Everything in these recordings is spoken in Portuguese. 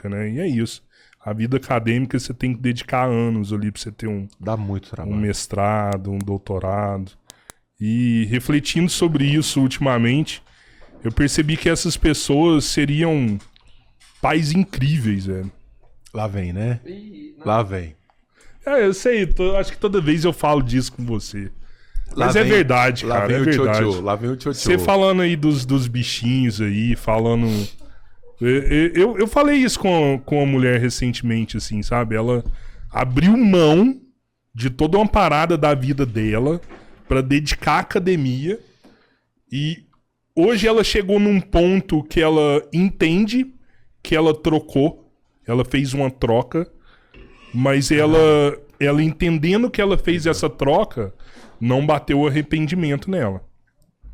acadêmica, né? E é isso. A vida acadêmica você tem que dedicar anos ali pra você ter Dá muito trabalho. um mestrado, um doutorado. E refletindo sobre isso ultimamente, eu percebi que essas pessoas seriam pais incríveis, velho. Lá vem, né? Lá vem. Eu sei, acho que toda vez eu falo disso com você. Lá Mas vem, é verdade, lá cara, vem é o verdade. tchotchô, lá vem o tchotchô. Você falando aí dos bichinhos aí, falando... Eu falei isso com uma mulher recentemente, assim, sabe? Ela abriu mão de toda uma parada da vida dela pra dedicar à academia. E hoje ela chegou num ponto que ela entende que ela trocou. Ela fez uma troca. Mas ela entendendo que ela fez essa troca, não bateu o arrependimento nela.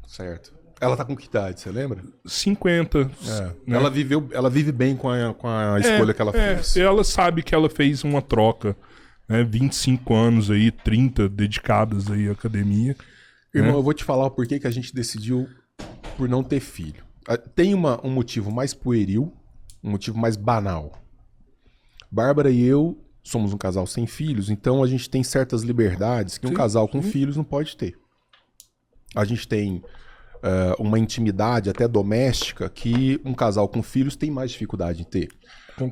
Certo. Ela tá com que idade, você lembra? 50. Né? Ela vive bem com a escolha que ela fez. Ela sabe que ela fez uma troca. Né? 25 anos aí, 30 dedicadas aí à academia. Irmão, eu vou te falar o porquê que a gente decidiu por não ter filho. Tem um motivo mais pueril, um motivo mais banal. Bárbara e eu somos um casal sem filhos, então a gente tem certas liberdades que um casal com filhos não pode ter. A gente tem uma intimidade até doméstica que um casal com filhos tem mais dificuldade em ter.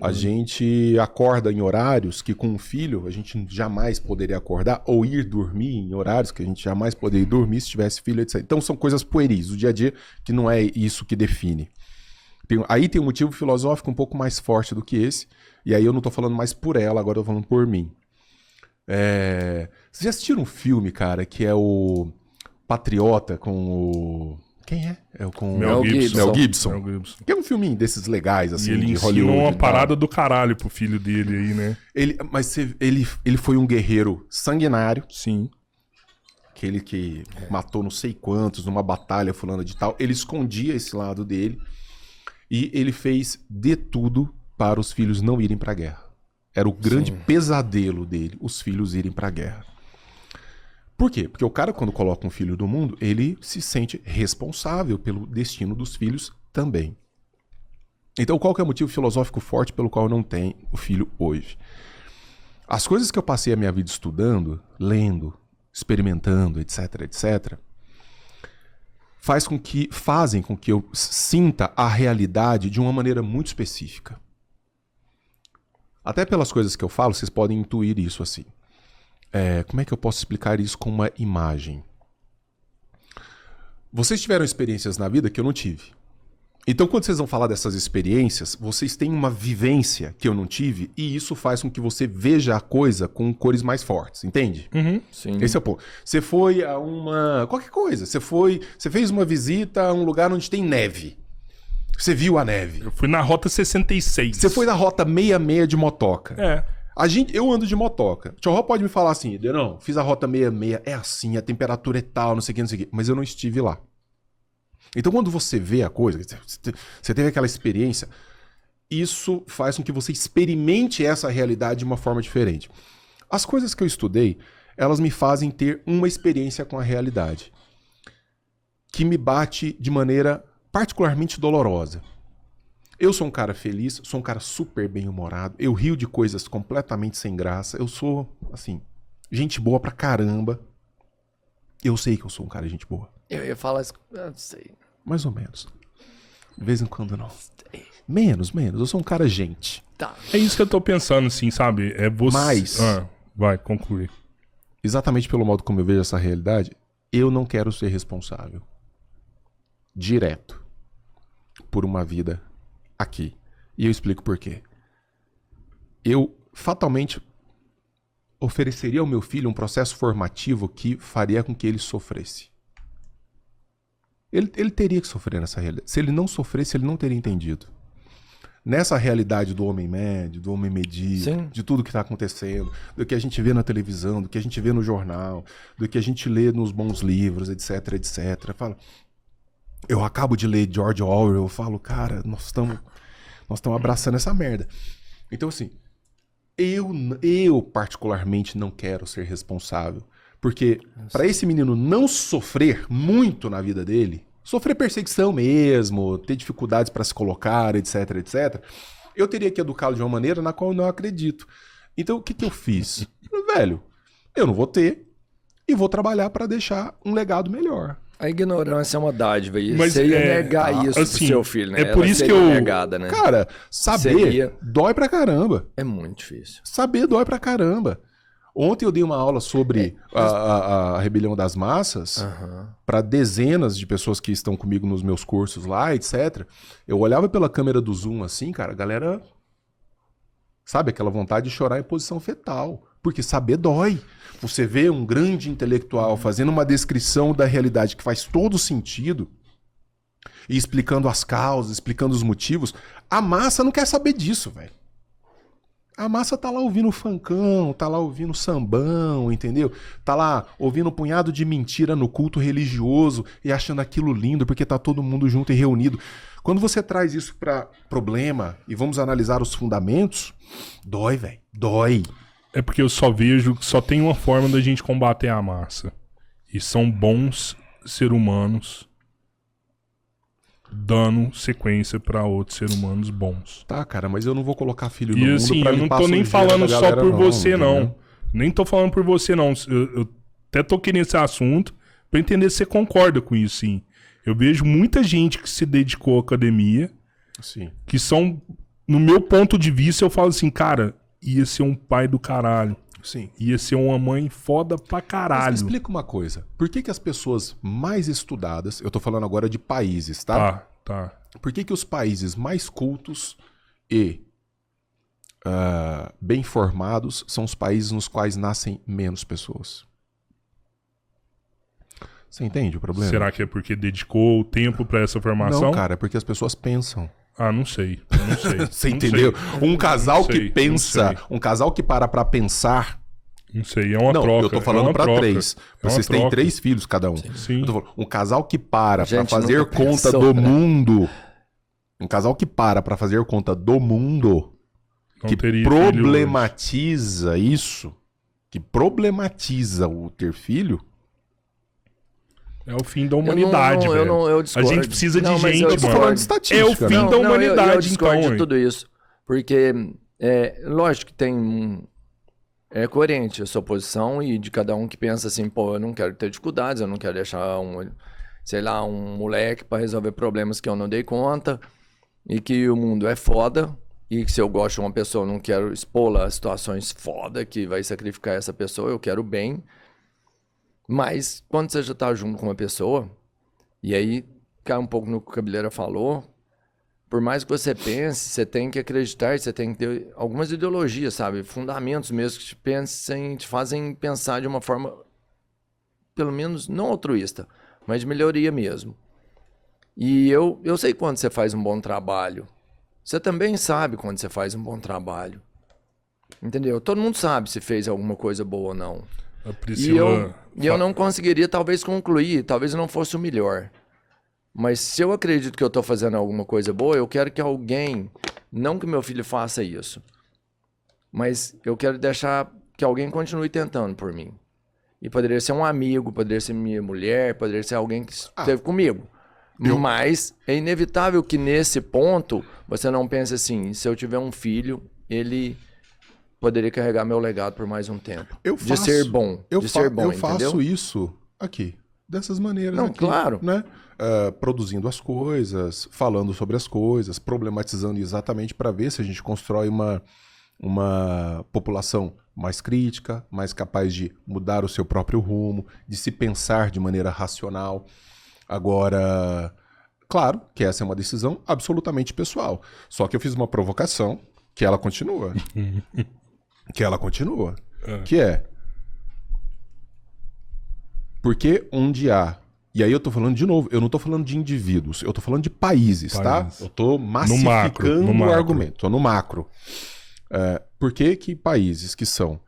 A gente acorda em horários que com um filho a gente jamais poderia acordar, ou ir dormir em horários que a gente jamais poderia dormir se tivesse filho, etc. Então são coisas pueris, o dia a dia, que não é isso que define. Aí tem um motivo filosófico um pouco mais forte do que esse, e aí eu não tô falando mais por ela, agora eu tô falando por mim. Vocês já assistiram um filme, cara, que é o Patriota com o... Quem é? Com Mel Gibson. Mel Gibson. Mel Gibson. Que é um filminho desses legais, assim, E ele de ensina Hollywood. uma e tal. parada do caralho pro filho dele aí, né? Ele foi um guerreiro sanguinário, Sim. aquele que matou não sei quantos numa batalha fulana de tal. Ele escondia esse lado dele e ele fez de tudo para os filhos não irem pra guerra. Era o grande pesadelo dele, os filhos irem pra guerra. Por quê? Porque o cara, quando coloca um filho do mundo, ele se sente responsável pelo destino dos filhos também. Então, qual que é o motivo filosófico forte pelo qual eu não tenho o filho hoje? As coisas que eu passei a minha vida estudando, lendo, experimentando, etc, etc, fazem com que eu sinta a realidade de uma maneira muito específica. Até pelas coisas que eu falo, vocês podem intuir isso assim. Como é que eu posso explicar isso com uma imagem? Vocês tiveram experiências na vida que eu não tive. Então, quando vocês vão falar dessas experiências, vocês têm uma vivência que eu não tive e isso faz com que você veja a coisa com cores mais fortes, entende? Sim. Esse é o ponto. Você foi a uma... qualquer coisa. Você fez uma visita a um lugar onde tem neve. Você viu a neve. Eu fui na Rota 66. Você foi na Rota 66 de motoca. É. Eu ando de motoca. O Tchorró pode me falar assim, não, fiz a Rota 66, é assim, a temperatura é tal, não sei o que, mas eu não estive lá. Então quando você vê a coisa, você teve aquela experiência, isso faz com que você experimente essa realidade de uma forma diferente. As coisas que eu estudei, elas me fazem ter uma experiência com a realidade, que me bate de maneira particularmente dolorosa. Eu sou um cara feliz, sou um cara super bem-humorado, eu rio de coisas completamente sem graça, eu sou, assim, gente boa pra caramba. Eu sei que eu sou um cara de gente boa. Eu ia falar isso, eu não sei. Mais ou menos. De vez em quando não. Menos. Eu sou um cara gente. Tá. É isso que eu tô pensando, assim, sabe? É você... Mas... vai, concluir. Exatamente pelo modo como eu vejo essa realidade, eu não quero ser responsável. Direto. Por uma vida aqui. E eu explico por quê. Eu fatalmente ofereceria ao meu filho um processo formativo que faria com que ele sofresse. Ele teria que sofrer nessa realidade. Se ele não sofresse, ele não teria entendido. Nessa realidade do homem médio, do homem medíocre, de tudo que está acontecendo, do que a gente vê na televisão, do que a gente vê no jornal, do que a gente lê nos bons livros, etc, etc. Eu acabo de ler George Orwell, eu falo, cara, nós estamos abraçando essa merda. Então, assim, eu particularmente não quero ser responsável. Porque para esse menino não sofrer muito na vida dele, sofrer perseguição mesmo, ter dificuldades para se colocar, etc, etc, eu teria que educá-lo de uma maneira na qual eu não acredito. Então, o que eu fiz? Velho, eu não vou ter e vou trabalhar para deixar um legado melhor. A ignorância é uma dádiva. E Mas você ia negar isso assim, pro seu filho, né? É por Ela isso que seria eu... negada, né? Cara, saber dói pra caramba. É muito difícil. Saber dói pra caramba. Ontem eu dei uma aula sobre a rebelião das massas para dezenas de pessoas que estão comigo nos meus cursos lá, etc. Eu olhava pela câmera do Zoom assim, cara, a galera... Sabe, aquela vontade de chorar em posição fetal. Porque saber dói. Você vê um grande intelectual fazendo uma descrição da realidade que faz todo sentido e explicando as causas, explicando os motivos. A massa não quer saber disso, velho. A massa tá lá ouvindo funkão, tá lá ouvindo sambão, entendeu? Tá lá ouvindo um punhado de mentira no culto religioso e achando aquilo lindo porque tá todo mundo junto e reunido. Quando você traz isso pra problema e vamos analisar os fundamentos, dói, velho. Dói. É porque eu só vejo que só tem uma forma da gente combater a massa. E são bons seres humanos dando sequência pra outros seres humanos bons. Tá, cara, mas eu não vou colocar filho no E mundo assim, pra eu não limpar tô a nem sujeira falando da só galera, por você, entendeu? não. Nem tô falando por você, não. Eu até toquei nesse assunto pra entender se você concorda com isso, sim. Eu vejo muita gente que se dedicou à academia, Sim. que são, no meu ponto de vista, eu falo assim, cara, ia ser um pai do caralho. Sim. Ia ser uma mãe foda pra caralho. Mas explica uma coisa. Por que as pessoas mais estudadas, eu tô falando agora de países, tá? Tá. Por que os países mais cultos e bem formados são os países nos quais nascem menos pessoas? Você entende o problema? Será que é porque dedicou o tempo pra essa formação? Não, cara, é porque as pessoas pensam. Ah, não sei. Você Não entendeu? sei. Um casal Não que sei, pensa, não sei. um casal que para pra pensar. Não sei, é uma Não, troca. eu tô falando é uma pra troca. três. É uma Vocês têm troca. 3 filhos cada um. Sim. Eu tô falando, um casal que para pra Gente, fazer nunca conta pensou, do né? mundo. Um casal que para pra fazer conta do mundo. Não Que teria filho problematiza isso. Que problematiza o ter filho. hoje. É o fim da humanidade, velho. Eu A discordo. gente precisa de Não, mas gente, eu Eu tô mano. falando de estatística. É o fim né? da eu humanidade, discordo então, de hein? tudo isso. Porque, lógico que tem... É coerente a sua posição e de cada um que pensa assim, pô, eu não quero ter dificuldades, eu não quero deixar um moleque pra resolver problemas que eu não dei conta e que o mundo é foda e que se eu gosto de uma pessoa eu não quero expô-la a situações foda que vai sacrificar essa pessoa, eu quero bem. Mas quando você já tá junto com uma pessoa, e aí cai um pouco no que o Cabeleira falou, por mais que você pense, você tem que acreditar, você tem que ter algumas ideologias, sabe? Fundamentos mesmo que te fazem pensar de uma forma, pelo menos, não altruísta, mas de melhoria mesmo. E eu sei quando você faz um bom trabalho. Você também sabe quando você faz um bom trabalho. Entendeu? Todo mundo sabe se fez alguma coisa boa ou não. A E Priscila... eu não conseguiria, talvez, concluir, talvez eu não fosse o melhor. Mas se eu acredito que eu tô fazendo alguma coisa boa, eu quero que alguém, não que meu filho faça isso, mas eu quero deixar que alguém continue tentando por mim. E poderia ser um amigo, poderia ser minha mulher, poderia ser alguém que esteve comigo. Mas é inevitável que nesse ponto você não pense assim, se eu tiver um filho, ele poderia carregar meu legado por mais um tempo. De ser bom, Eu entendeu? faço isso aqui, dessas maneiras. Não, aqui, claro. Né? Produzindo as coisas, falando sobre as coisas, problematizando exatamente para ver se a gente constrói uma população mais crítica, mais capaz de mudar o seu próprio rumo, de se pensar de maneira racional. Agora, claro que essa é uma decisão absolutamente pessoal. Só que eu fiz uma provocação que ela continua. Que é... Porque onde há... E aí eu tô falando de novo, eu não tô falando de indivíduos, eu tô falando de países, tá? Eu tô massificando o argumento, tô no macro. Por que que países que são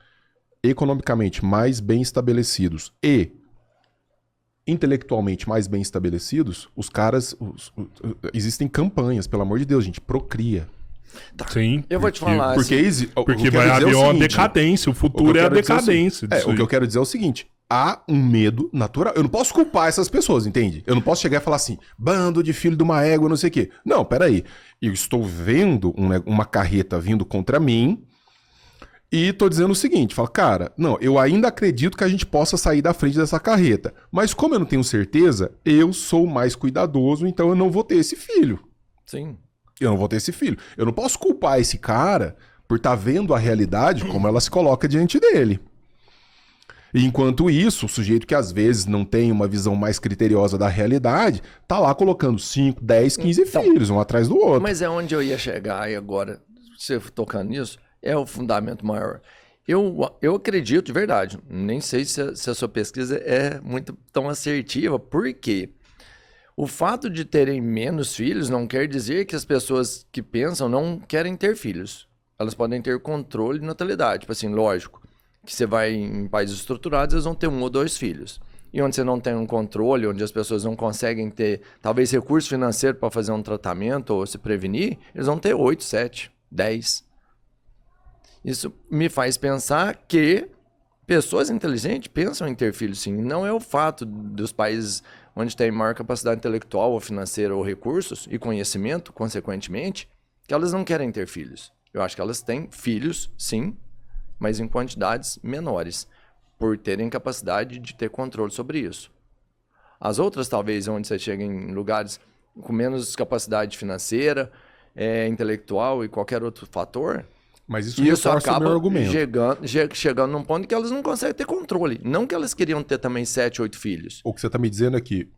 economicamente mais bem estabelecidos e intelectualmente mais bem estabelecidos, os caras... existem campanhas, pelo amor de Deus, gente, procria. Tá. Sim. Eu vou te falar. Porque vai haver uma decadência, o futuro é a decadência. O que eu quero dizer é o seguinte, há um medo natural. Eu não posso culpar essas pessoas, entende? Eu não posso chegar e falar assim, bando de filho de uma égua, não sei o quê. Não, peraí. Eu estou vendo uma carreta vindo contra mim e tô dizendo o seguinte, falo, cara, não, eu ainda acredito que a gente possa sair da frente dessa carreta, mas como eu não tenho certeza, eu sou mais cuidadoso, então eu não vou ter esse filho. Sim. Eu não vou ter esse filho. Eu não posso culpar esse cara por estar vendo a realidade como ela se coloca diante dele. E enquanto isso, o sujeito que às vezes não tem uma visão mais criteriosa da realidade, tá lá colocando 5, 10, 15 filhos, um atrás do outro. Mas é onde eu ia chegar e agora, você tocando nisso, é o fundamento maior. Eu acredito, de verdade, nem sei se a sua pesquisa é muito tão assertiva, porque o fato de terem menos filhos não quer dizer que as pessoas que pensam não querem ter filhos. Elas podem ter controle de natalidade. Tipo assim, lógico, que você vai em países estruturados, eles vão ter 1 ou 2 filhos. E onde você não tem um controle, onde as pessoas não conseguem ter, talvez, recurso financeiro para fazer um tratamento ou se prevenir, eles vão ter 8, 7, 10. Isso me faz pensar que pessoas inteligentes pensam em ter filhos, sim. Não é o fato dos países onde tem maior capacidade intelectual ou financeira ou recursos e conhecimento, consequentemente, que elas não querem ter filhos. Eu acho que elas têm filhos, sim, mas em quantidades menores, por terem capacidade de ter controle sobre isso. As outras, talvez, onde você chega em lugares com menos capacidade financeira, intelectual e qualquer outro fator, mas isso acaba o meu argumento. Chegando num ponto que elas não conseguem ter controle. Não que elas queriam ter também 7, 8 filhos. O que você está me dizendo é que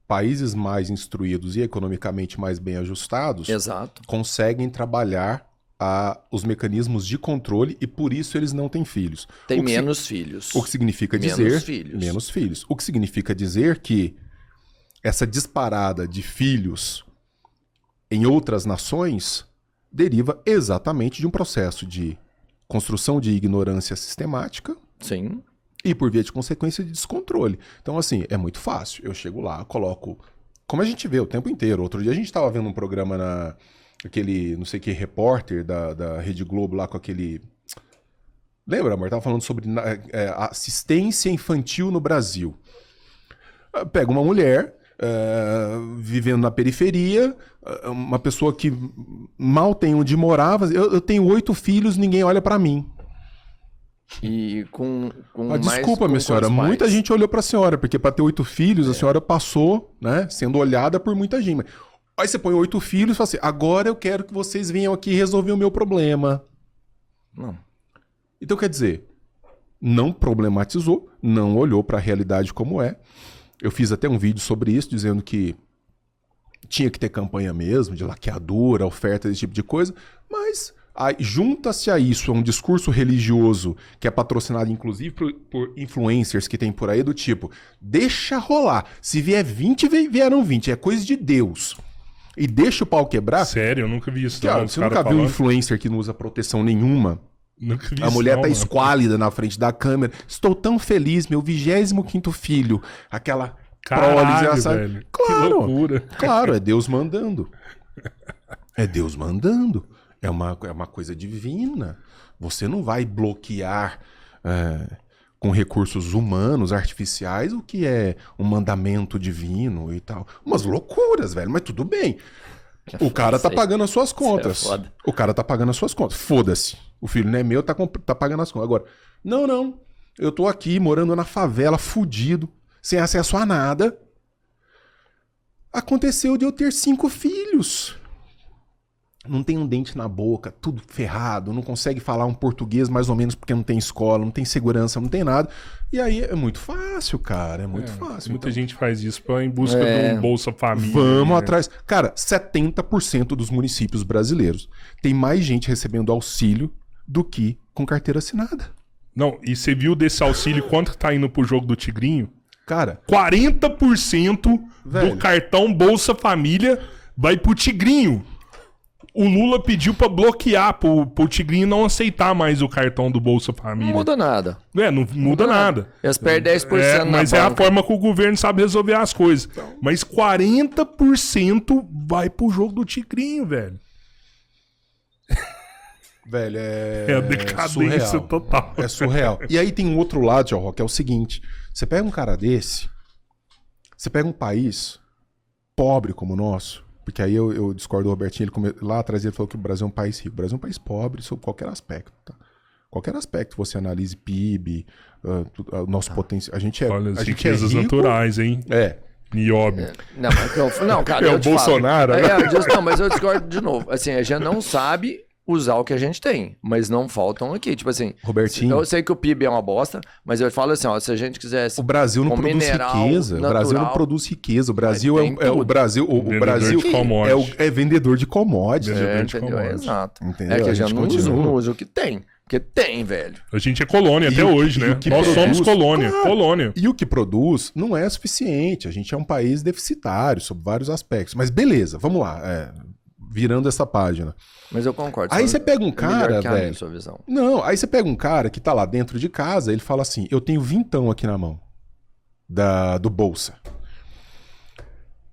países mais instruídos e economicamente mais bem ajustados Exato. conseguem trabalhar os mecanismos de controle e por isso eles não têm filhos. Tem menos filhos. O que significa dizer... Menos filhos. O que significa dizer que essa disparada de filhos em outras nações deriva exatamente de um processo de construção de ignorância sistemática. Sim. E por via de consequência de descontrole. Então, assim, é muito fácil. Eu chego lá, coloco... Como a gente vê o tempo inteiro. Outro dia a gente estava vendo um programa aquele, não sei que, repórter da Rede Globo lá com aquele... Lembra, amor? Tava falando sobre assistência infantil no Brasil. Pega uma mulher vivendo na periferia, uma pessoa que mal tem onde morar. Eu tenho 8 filhos, ninguém olha pra mim. E com desculpa, minha senhora, muita gente olhou pra senhora, porque pra ter 8 filhos, a senhora passou, né, sendo olhada por muita gente. Aí você põe 8 filhos e fala assim, agora eu quero que vocês venham aqui resolver o meu problema. Não. Então, quer dizer, não problematizou, não olhou para a realidade como é. Eu fiz até um vídeo sobre isso, dizendo que tinha que ter campanha mesmo, de laqueadura, oferta, esse tipo de coisa, mas junta-se a isso, a um discurso religioso que é patrocinado inclusive por influencers que tem por aí do tipo, deixa rolar, se vier 20, vieram 20, é coisa de Deus. E deixa o pau quebrar. Sério, eu nunca vi isso. Cara, você nunca viu um influencer que não usa proteção nenhuma? Nunca vi a isso mulher não, tá mano. esquálida na frente da câmera. Estou tão feliz, meu 25º filho. Aquela Caralho, sabe? velho. Claro, que loucura. Claro, é Deus mandando. É Deus mandando. É uma coisa divina. Você não vai bloquear com recursos humanos, artificiais, o que é um mandamento divino e tal. Umas loucuras, velho, mas tudo bem. O cara tá pagando as suas contas. O cara tá pagando as suas contas. Foda-se. O filho não é meu, tá pagando as contas. Agora, não. Eu tô aqui morando na favela, fudido, sem acesso a nada. Aconteceu de eu ter 5 filhos. Não tem um dente na boca, tudo ferrado, não consegue falar um português mais ou menos porque não tem escola, não tem segurança, não tem nada. E aí é muito fácil, cara, é muito fácil. Muita gente faz isso em busca de um Bolsa Família. Vamos atrás. Cara, 70% dos municípios brasileiros tem mais gente recebendo auxílio do que com carteira assinada. Não, e você viu desse auxílio quanto que tá indo pro jogo do Tigrinho? Cara, 40% do cartão Bolsa Família vai pro Tigrinho. O Lula pediu pra bloquear, pro Tigrinho não aceitar mais o cartão do Bolsa Família. Não muda nada. Não muda nada. Eles perdem 10% na mas banca. é a forma que o governo sabe resolver as coisas. Então. Mas 40% vai pro jogo do Tigrinho, velho. velho, É a decadência surreal. total. É surreal. E aí tem um outro lado, Tio Rock, que é o seguinte. Você pega um cara desse, você pega um país pobre como o nosso, porque aí eu discordo do Robertinho, lá atrás ele falou que o Brasil é um país rico. O Brasil é um país pobre sob qualquer aspecto, tá? Qualquer aspecto, você analise PIB, o nosso potencial. A gente é, Olha, as a gente é riquezas rico, naturais, hein? É. Nióbio. Não, mas não, cara, É eu o te Bolsonaro, falo. né? Não, mas eu discordo de novo. Assim, a gente não sabe usar o que a gente tem, mas não faltam aqui. Tipo assim, Robertinho. eu sei que o PIB é uma bosta, mas eu falo assim, ó, se a gente quisesse O Brasil não com produz mineral riqueza. O Brasil não natural, produz riqueza. O Brasil tem é o tudo. Brasil. O Vendedor Brasil de commodity. é vendedor de commodities. Vendedor de entendeu? commodities. Exato. Entendeu? É que A a gente gente continua. não usa o que tem. Porque tem, velho. A gente é colônia E até o que- hoje, e né? o que Nós produz- somos colônia. Claro. Colônia. E o que produz não é suficiente. A gente é um país deficitário sob vários aspectos. Mas beleza, vamos lá. Virando essa página. Mas eu concordo. Aí você pega um É melhor cara, que a minha, velho. sua visão. Não, aí você pega um cara que tá lá dentro de casa, ele fala assim: eu tenho vintão aqui na mão do Bolsa.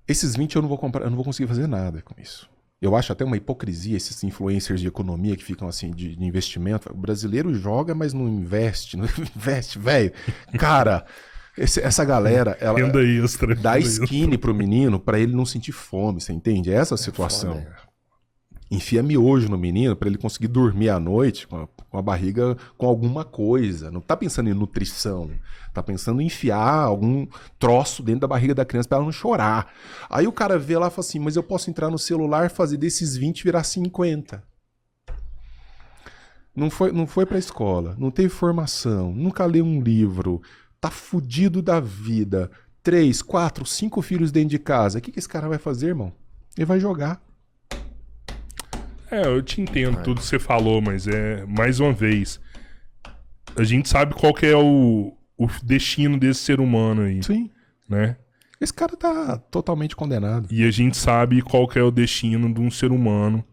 Esses 20 eu não vou comprar, eu não vou conseguir fazer nada com isso. Eu acho até uma hipocrisia esses influencers de economia que ficam assim de investimento. O brasileiro joga, mas não investe. Não investe, velho. Cara, essa galera, ela Renda extra. dá renda extra. skinny pro menino pra ele não sentir fome, você entende? Essa é a situação. foda, Enfia miojo no menino pra ele conseguir dormir à noite com a barriga com alguma coisa. Não tá pensando em nutrição. Tá pensando em enfiar algum troço dentro da barriga da criança pra ela não chorar. Aí o cara vê lá e fala assim, mas eu posso entrar no celular e fazer desses 20 virar 50. Não foi pra escola, não teve formação, nunca leu um livro, tá fudido da vida. 3, 4, 5 filhos dentro de casa. O que esse cara vai fazer, irmão? Ele vai jogar. Eu te entendo tudo que você falou, mas mais uma vez, a gente sabe qual que é o destino desse ser humano aí, Sim. né? Esse cara tá totalmente condenado. E a gente sabe qual que é o destino de um ser humano,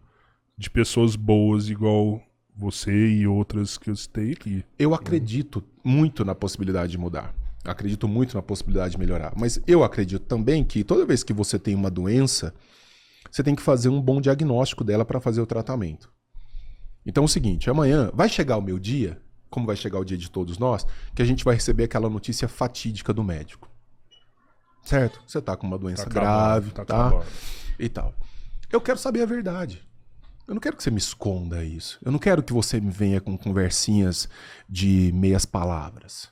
de pessoas boas igual você e outras que eu citei aqui. Eu acredito muito na possibilidade de mudar. Acredito muito na possibilidade de melhorar. Mas eu acredito também que toda vez que você tem uma doença, você tem que fazer um bom diagnóstico dela para fazer o tratamento. Então é o seguinte, amanhã vai chegar o meu dia, como vai chegar o dia de todos nós, que a gente vai receber aquela notícia fatídica do médico. Certo? Você tá com uma doença grave, tá? acabando. E tal. Eu quero saber a verdade. Eu não quero que você me esconda isso. Eu não quero que você me venha com conversinhas de meias palavras.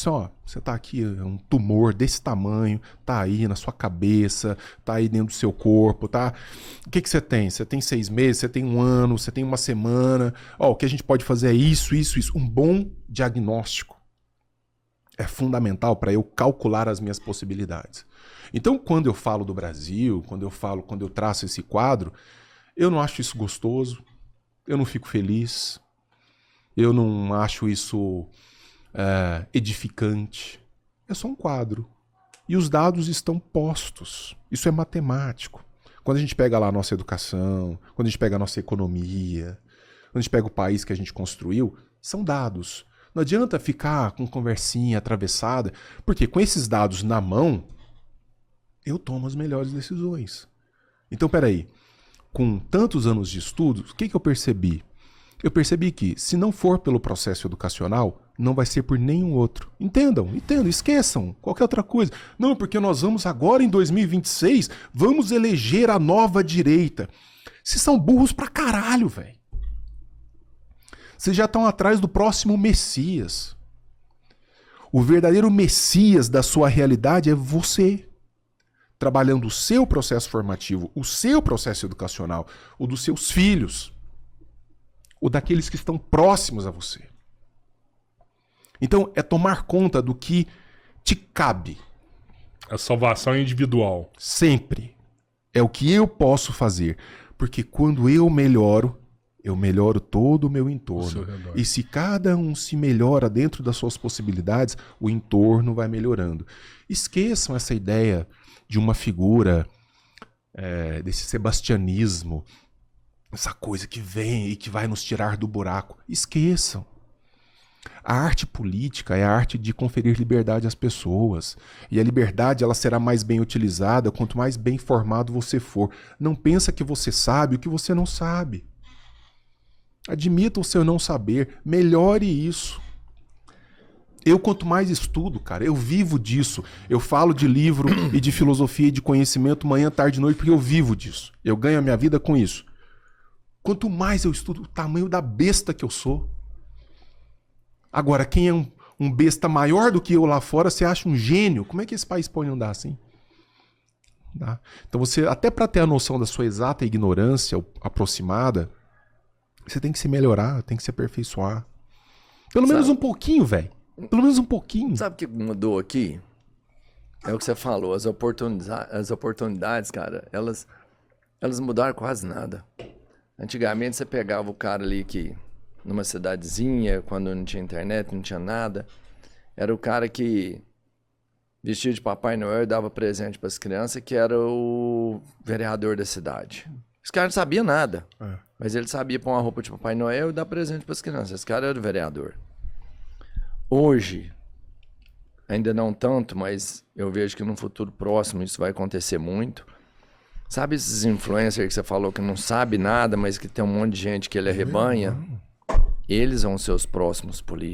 Ó, você tá aqui, é um tumor desse tamanho, tá aí na sua cabeça, tá aí dentro do seu corpo, tá? O que você tem? Você tem 6 meses, você tem 1 ano, você tem 1 semana. Ó, o que a gente pode fazer é isso. Um bom diagnóstico é fundamental para eu calcular as minhas possibilidades. Então, quando eu falo do Brasil, quando eu traço esse quadro, eu não acho isso gostoso, eu não fico feliz, eu não acho isso edificante. É só um quadro. E os dados estão postos. Isso é matemático. Quando a gente pega lá a nossa educação, quando a gente pega a nossa economia, quando a gente pega o país que a gente construiu, são dados. Não adianta ficar com conversinha atravessada, porque com esses dados na mão, eu tomo as melhores decisões. Então, peraí. Com tantos anos de estudos, o que eu percebi? Eu percebi que, se não for pelo processo educacional, não vai ser por nenhum outro. Entendam, esqueçam qualquer outra coisa. Não, porque nós vamos agora, em 2026, vamos eleger a nova direita. Vocês são burros pra caralho, velho. Vocês já estão atrás do próximo Messias. O verdadeiro Messias da sua realidade é você. Trabalhando o seu processo formativo, o seu processo educacional, o dos seus filhos, o daqueles que estão próximos a você. Então, é tomar conta do que te cabe. A salvação é individual. Sempre. É o que eu posso fazer. Porque quando eu melhoro todo o meu entorno. E se cada um se melhora dentro das suas possibilidades, o entorno vai melhorando. Esqueçam essa ideia de uma figura, desse sebastianismo, essa coisa que vem e que vai nos tirar do buraco. Esqueçam. A arte política é a arte de conferir liberdade às pessoas. E a liberdade ela será mais bem utilizada quanto mais bem formado você for. Não pensa que você sabe o que você não sabe. Admita o seu não saber. Melhore isso. Eu, quanto mais estudo, cara, eu vivo disso. Eu falo de livro e de filosofia e de conhecimento manhã, tarde e noite, porque eu vivo disso. Eu ganho a minha vida com isso. Quanto mais eu estudo, o tamanho da besta que eu sou. Agora, quem é um besta maior do que eu lá fora, você acha um gênio. Como é que esse país pode andar assim? Tá? Então você, até para ter a noção da sua exata ignorância aproximada, você tem que se melhorar, tem que se aperfeiçoar. Pelo menos um pouquinho, velho. Pelo menos um pouquinho. Sabe o que mudou aqui? É o que você falou, as oportunidades, cara, elas mudaram quase nada. Antigamente você pegava o cara ali que, numa cidadezinha, quando não tinha internet, não tinha nada, era o cara que vestia de Papai Noel e dava presente para as crianças, que era o vereador da cidade. Esse cara não sabia nada, mas ele sabia pôr uma roupa de Papai Noel e dar presente para as crianças. Esse cara era o vereador. Hoje, ainda não tanto, mas eu vejo que no futuro próximo isso vai acontecer muito. Sabe esses influencers que você falou que não sabe nada, mas que tem um monte de gente que ele arrebanha? Eles são os seus próximos políticos.